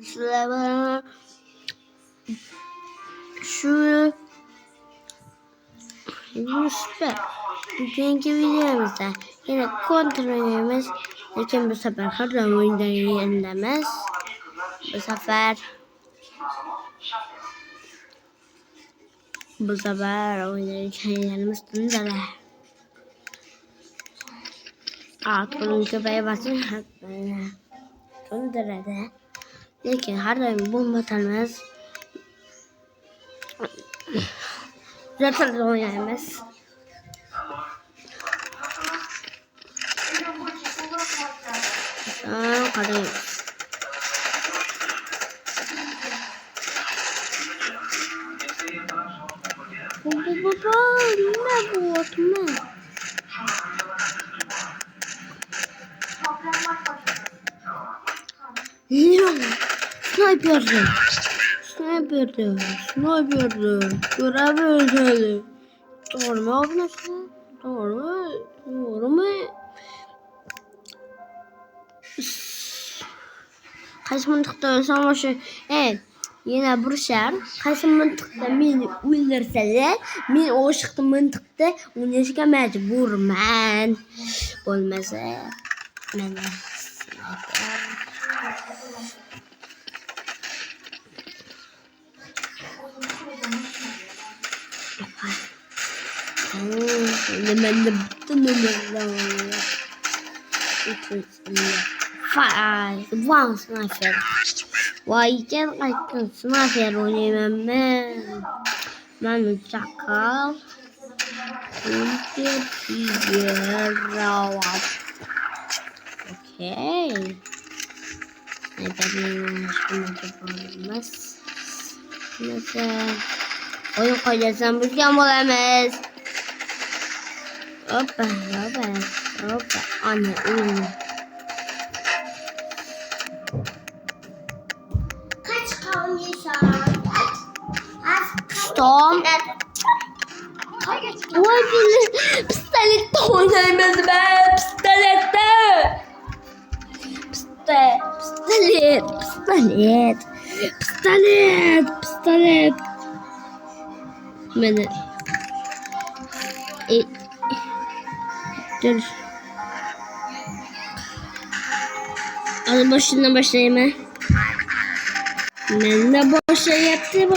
Sizlerle şu süper. Bugünkü videomuzda yine kontrolümüz, lakin bu sefer hard oyundan yenilemez. Bu sefer oynarken yerimiz döndüre. Bunun köpeği basın döndüre de. Lakin hard oyun bulmatanız zaten oynayamaz. Hadi. Baba, ne bu atma? Sniper'dı. Görev Doğru mu arkadaşlar? Doğru mu? Qaysi mantıqda ölsəm oşu. Evet. Yine burşar. Qaysi mantıqda meni o'ldirsalar, men o'shiqda mantıqda o'ynashga majburman. Bo'lmasa, mana ben de bütün numaralar One sniper. Vay gel kaçtın sniper oynayayım ben uçakal. Okay. Sniper'in olmaz. Mesela oyun koyacağım bugün olamaz. Hoppa. Anne oyun. Storm. Vay bile pistolette oynayamaz ben. Pistolet. Beni. Dur. Hadi başından başlayayım ha. Ben de boşa yaptı.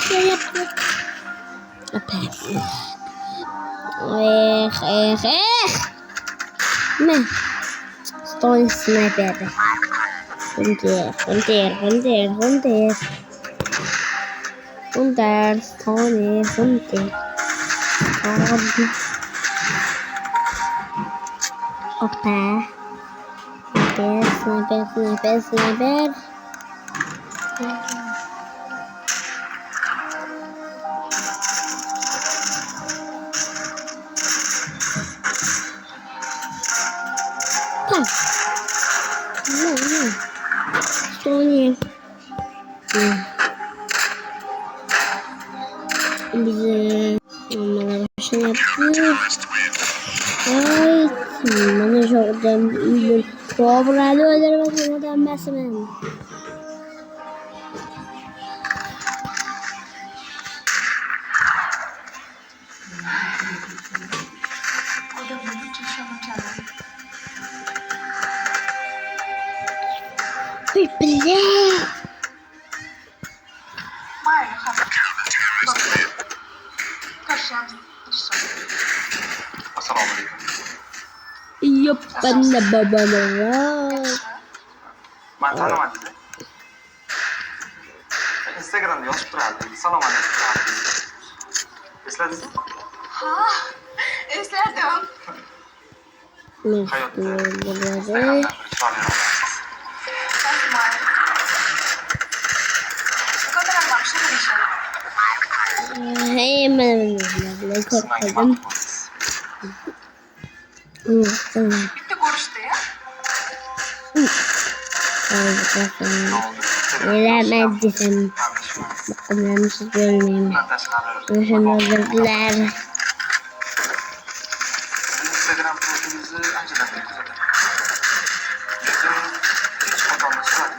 Ne? Stone sniper. Hunter. Opa. Sniper. Stone. Bize onlara başına yapıyor. Ay, bana şuradan iyi Kobralı öldürmesinden beslemem. Bile. Yok ben de babana var. Ben tanımadım. Instagram'da yazıp durardı. Salam aleyküm. Esledin mi? Ha, esledim. Hayat. Buraları. Hemen korkmadım. Bitti konuştu ya. Bilemedim. Bakımlarımızı görmeyeyim. Özürler. Instagram profilimizi önceden bildik zaten. Hiç fotoğrafı var mı?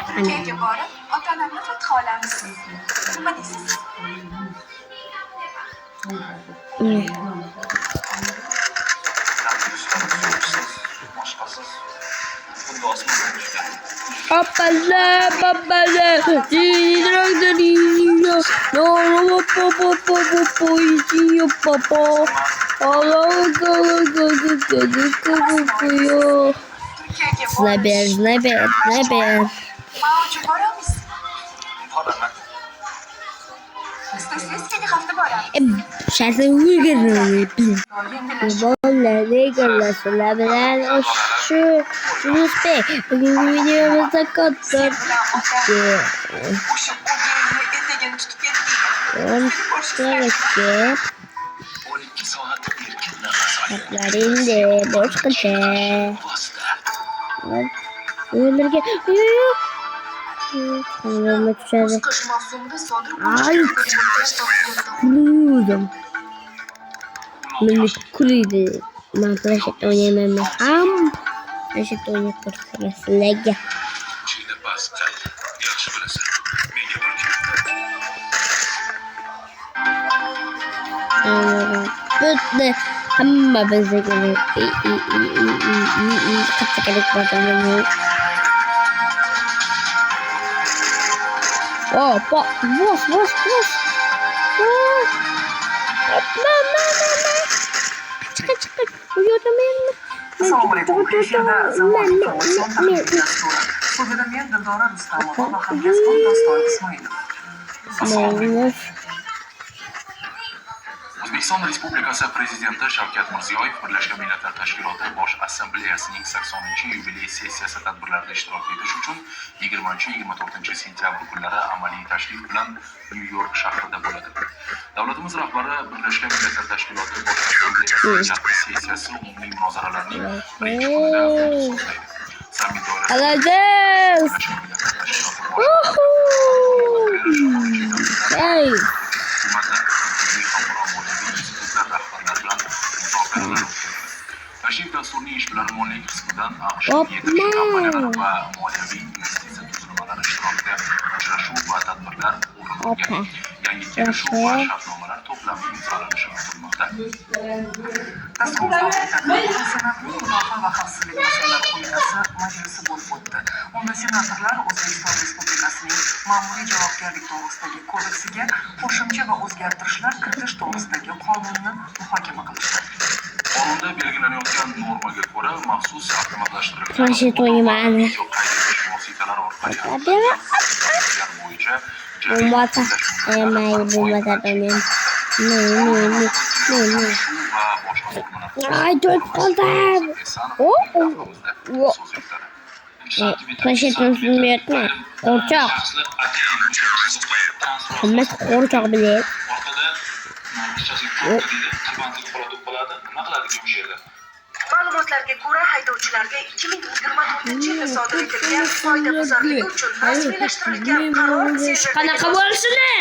Turkiyaga borib, ota-onamni fath olamiz. Nima deysiz? Boshqasiz. Bunda osmondan tushgan. Turkiyaga boramiz. Mavju boramiz. Boraman. İsterseniz keling hafta boramiz. Bugungi videomizda O'sha katta o'gayni etigini tutib ketdi. 12 soat erkin nafas oling. Endi boshqacha. O'yinlarga Qanday tushadi? Qish mavsumida sodir Ay. Kuluydim. Meni kuluydi. Men planshet o'ynayman ham. Planshet o'ynab ko'rsam sizlarga. Chini Pascal. Yaxshi bilasan. Menga bir Bitti. Hamma bizga kerak. Qattiq kerak bo'ladi. Oh, bos. Chiq. Uyudamanmi? Assalomu alaykum. Efirda Zavod Informatsion tahlil dasturi. Studiyada men Dildora Rustamova va hamkasbim Doston Ismoilov. O'zbekiston Respublikasi Prezidenti Shavkat Mirziyoyev Birlashgan Millatlar Tashkiloti Bosh Assambleyasining 80-yubiley sessiyasi tadbirlarida ishtirok etish uchun 20-24 sentyabr kunlari amaliy tashrif bilan Nyu-York shahrida bo'ladi. Davlatimiz rahbari Birlashgan Millatlar Tashkiloti Bosh Assambleyasining sessiyasi umumiy munozaralarning birinchi kunida so'zlaydi. Sammit doirasida Alacağız. Birlashgan Millatlar Tashkiloti Bosh Hey. Tashrif dasturining ishbilarmonlik qismidan AQSh Hopma. yetakchi kompaniyalari va moliyaviy investitsiya tuzilmalari ishtirokida uchrashuv va tadbirlar o'rin olgan. Yangi kelishuv va shartnomalar to'plami imzolanishi kutilmoqda. Dasturimiz Senatning Mudofaa va xavfsizlik masalalari qo'mitasi majlisi bo'lib o'tdi. Unda senatorlar O'zbekiston Respublikasining ma'muriy javobgarlik to'g'risidagi kodeksiga qo'shimcha va o'zgartirishlar kiritish to'g'risidagi qonunni muhokama qilishdi. Qonunda belgilanayotgan normaga ko'ra maxsus avtomatlashtirilgan Planshet o'ynaman. video qayd etish vositalari orqali bo'yicha Ay, dört qoldim. Planshetni bilmayapman. Qo'rchoq. Hammasi qo'rchoq biladi. Ma'lumotlarga ko'ra, haydovchilarga 2024-yilda sodir etilgan qoidabuzarligi uchun rasmiylashtirilgan qaror Qanaqa bo'lishini?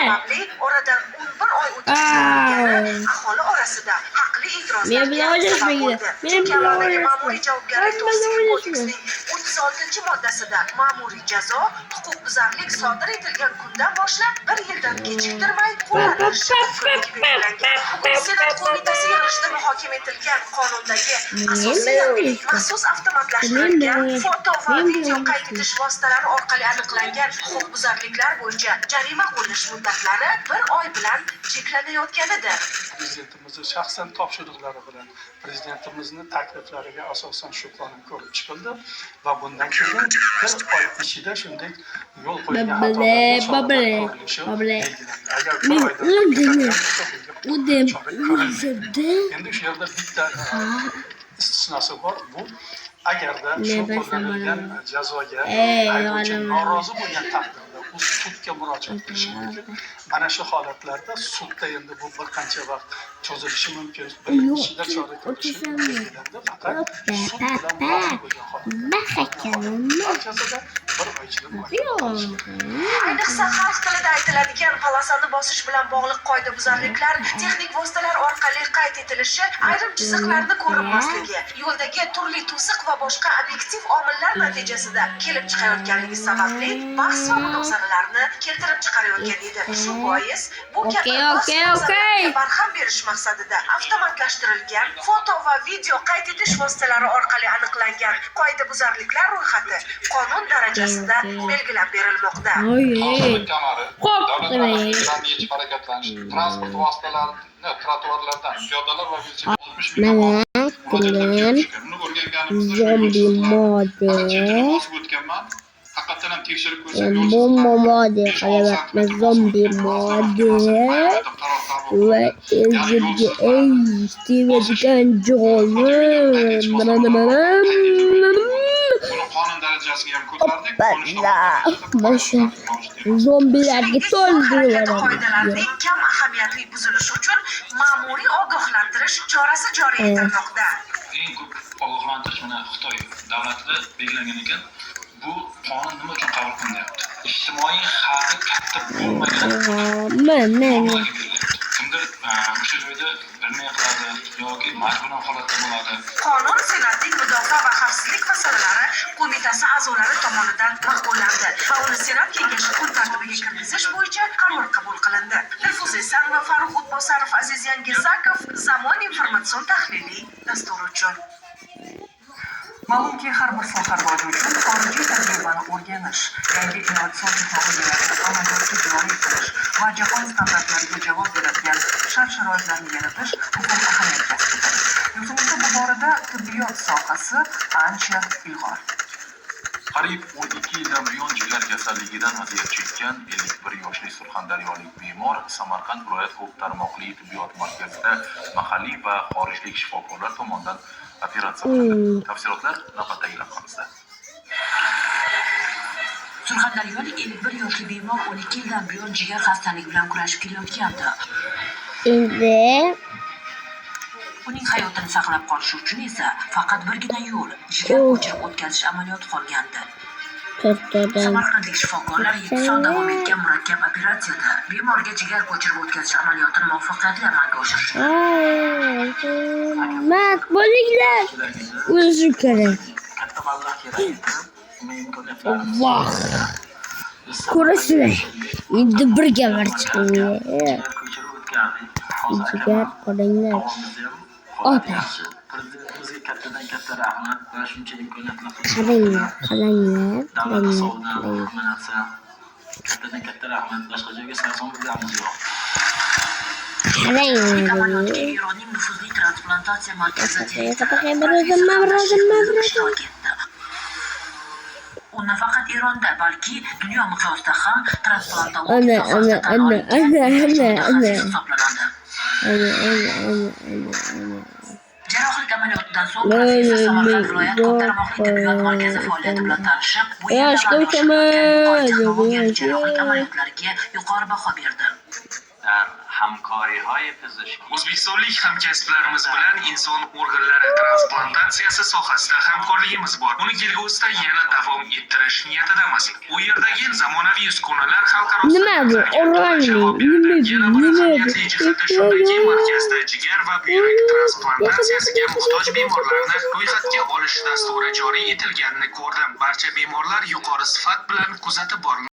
oradan 11 oy o'tgani aholi orasida haqli Men e'tirozlarga bilan o'ylashmagan. Men bilan Amaldagi ma'muriy javobgarlik to'g'risidagi kodeksning 36-moddasida ma'muriy jazo huquqbuzarlik sodir etilgan kundan boshlab 1 yildan kechiktirmay qo'llanilishi belgilangan. Senat qo'mitasi yig'ilishida muhokama etilgan qonundagi asosiy maxsus avtomatlashtirilgan foto va video qayd etish vositalari orqali aniqlangan huquqbuzarliklar bo'yicha jarima qo'llash muddatlari 1 oy bilan cheklanayotganidir. Prezidentimizni shaxsan topshiriqlari bilan prezidentimizni takliflariga asosan shu qonun ko'rib chiqildi va bundan keyin 1 oy ichida shunday yo'l qo'yilgan endi shu yerda bitta istisnosi bor. Bu agarda shu qo'llanilgan jazoga haydovchi norozi bo'lgan taqdirda u sudga murojaat qilishi mumkin. Mana shu holatlarda sudda endi bu bir qancha vaqt cho'zilishi mumkin. Bir yil ichida chora ko'rishi belgilandi. Faqat sud bilan murojaat bo'lgan holatda barchasida bir oy ichida Ayniqsa xalq tilida aytiladigan polosani bosish bilan bog'liq qoidabuzarliklar texnik vositalar orqali qayd etilishi, ayrim chiziqlarni ko'rinmasligi, yo'ldagi turli to'siq va boshqa obyektiv omillar natijasida kelib chiqayotganligi sababli bahs va munozaralarni keltirib chiqarayotgan edi. Shu bois bu kabi barham berish maqsadida avtomatlashtirilgan foto va video qayd etish vositalari orqali aniqlangan qoidabuzarliklar ro'yxati qonun darajasida belgilab berilmoqda. Xavfsizlik kamari, davlat transportidan yechib harakatlanish, transport vositalarini trotuarlardan piyodalar va velosiped 60 million Zombi model. Haqiqatan ham tekshirib ko'rsak, Bomba model qilyapmiz. Zombi model. Va ezgi sevadigan jonim. qonun darajasiga ham ko'tardik. Zombilarga to'ldirib Qoidalarning kam ahamiyatli buzilishi uchun ma'muriy ogohlantirish chorasi joriy etilmoqda. Eng ko'p ogohlantirish mana Xitoy davlatida belgilangan ekan. Bu qonun nima uchun qabul qilinyapti? Ijtimoiy xavfi katta bo'lmagan kimdir o'sha joyda bilmay qoladi yoki majburan holatda bo'ladi. Qonun Senatning Mudofaa va xavfsizlik masalalari qo'mitasi a'zolari tomonidan ma'qullandi va uni Senat kengashi kun tartibiga kirgizish bo'yicha qaror qabul qilindi. Dilfuza Isan va Farruh O'tbosarov, Aziz Yangizakov, Zamon informatsion tahliliy dasturi uchun. Ma'lumki, har bir soha rivoji uchun xorijiy tajribani o'rganish, yangi innovatsion texnologiyalarni amaliyotga joriy qilish va jahon standartlariga javob beradigan shart-sharoitlarni yaratish muhim ahamiyat kasb etadi. Yurtimizda bu borada tibbiyot sohasi ancha ilg'or. Qariyb 12 yildan buyon jigar kasalligidan aziyat chekkan 51 yoshli surxondaryolik bemor Samarqand viloyat ko'p tarmoqli tibbiyot markazida mahalliy va xorijlik shifokorlar tomonidan operatsiya qilindi. Tafsilotlar navbatdagi lavhamizda. Surxondaryolik 51 yoshli bemor 12 yildan buyon jigar xastaligi bilan kurashib kelayotgandi. endi Uning hayotini saqlab qolish uchun esa faqat birgina yo'l jigar ko'chirib o'tkazish amaliyoti qolgandi. Samarqandlik shifokorlar 7 soat davom etgan murakkab operatsiyada bemorga jigar ko'chirib o'tkazish amaliyotini muvaffaqiyatli amalga oshirishdi. mat bo'linglar. O'zi kerak. katta mablag' kerak edi. Uni imkoniyatlarimiz Voh. Ko'rasizlar. Endi birga chiqinglar. ko'chirib o'tgandik. Jigar qo'linglar. Ota. Prezidentimizga kattadan katta rahmat va shuncha imkoniyatlar Qaranglar. davlat hisobidan hamma narsa kattadan katta rahmat. Boshqa joyga sarson qilganimiz yo'q. Amaliyotga Eronning nufuzli transplantatsiya markazi direktori ishtirok etdi. U nafaqat Eronda, balki dunyo miqyosida ham transplantologiya hisoblanadi. Jarrohlik amaliyotidan so'ng professor Samarqand viloyat ko'p tarmoqli tibbiyot markazi faoliyati bilan tanishib, bu yerda jarrohlik amaliyotlariga yuqori baho berdi. hamkoriهای پزشکی O'zbekistonlik hamkasblarimiz bilan inson organlari transplantatsiyasi sohasida hamkorligimiz bor. Uni kelgusida yana davom ettirish niyatidamiz. U yerdagi zamonaviy uskunalar xalqaro Nima bu? Yana bir ahamiyatli jihati shundaki, markazda jigar va buyrak transplantatsiyasiga muhtoj bemorlarni ro'yxatga olish dasturi joriy etilganini ko'rdim. Barcha bemorlar yuqori sifat bilan kuzatib borilmoqda.